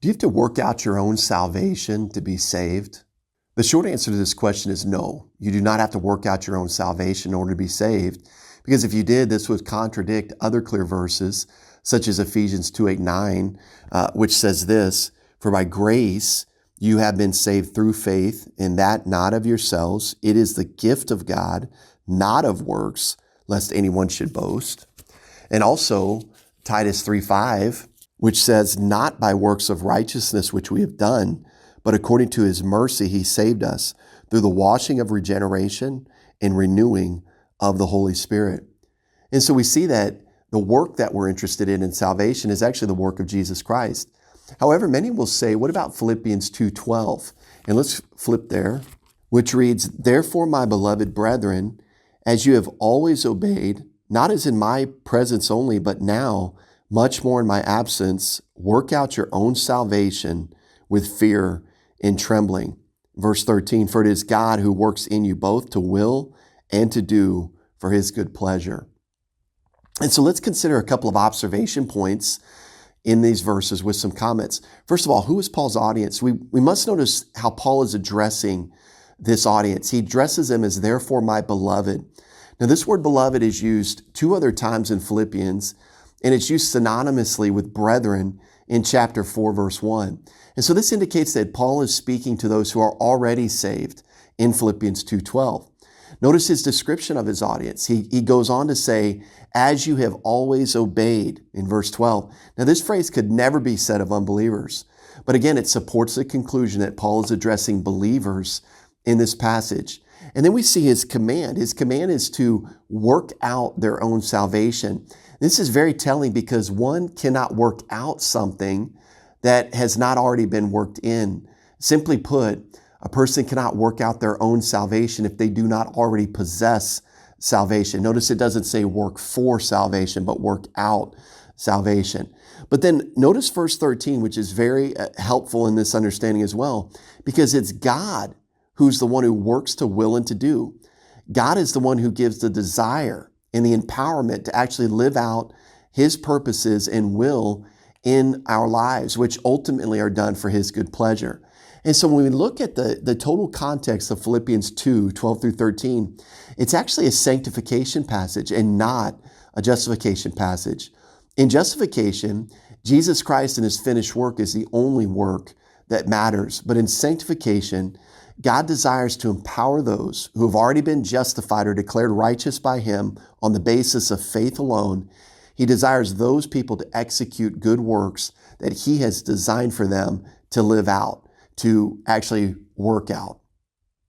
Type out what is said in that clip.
Do you have to work out your own salvation to be saved? The short answer to this question is no. You do not have to work out your own salvation in order to be saved, because if you did, this would contradict other clear verses, such as Ephesians 2:8-9, which says this, "For by grace you have been saved through faith, and that not of yourselves. It is the gift of God, not of works, lest anyone should boast." And also Titus 3:5, which says, "Not by works of righteousness which we have done, but according to his mercy he saved us through the washing of regeneration and renewing of the Holy Spirit." And so we see that the work that we're interested in salvation is actually the work of Jesus Christ. However, many will say, what about Philippians 2:12? And let's flip there, which reads, "Therefore, my beloved brethren, as you have always obeyed, not as in my presence only, but now, much more in my absence, work out your own salvation with fear and trembling." Verse 13, "For it is God who works in you both to will and to do for his good pleasure." And so let's consider a couple of observation points in these verses with some comments. First of all, who is Paul's audience? We must notice how Paul is addressing this audience. He addresses them as, "Therefore, my beloved." Now, this word beloved is used 2 other times in Philippians, and it's used synonymously with brethren in chapter 4, verse 1. And so this indicates that Paul is speaking to those who are already saved in Philippians 2:12. Notice his description of his audience. He goes on to say, "As you have always obeyed," in verse 12. Now, this phrase could never be said of unbelievers. But again, it supports the conclusion that Paul is addressing believers in this passage. And then we see his command. His command is to work out their own salvation. This is very telling because one cannot work out something that has not already been worked in. Simply put, a person cannot work out their own salvation if they do not already possess salvation. Notice it doesn't say work for salvation, but work out salvation. But then notice verse 13, which is very helpful in this understanding as well, because it's God who's the one who works to will and to do. God is the one who gives the desire and the empowerment to actually live out his purposes and will in our lives, which ultimately are done for his good pleasure. And so when we look at the total context of Philippians 2:12-13, it's actually a sanctification passage and not a justification passage. In justification, Jesus Christ and his finished work is the only work that matters. But in sanctification, God desires to empower those who have already been justified or declared righteous by him on the basis of faith alone. He desires those people to execute good works that he has designed for them to live out, to actually work out.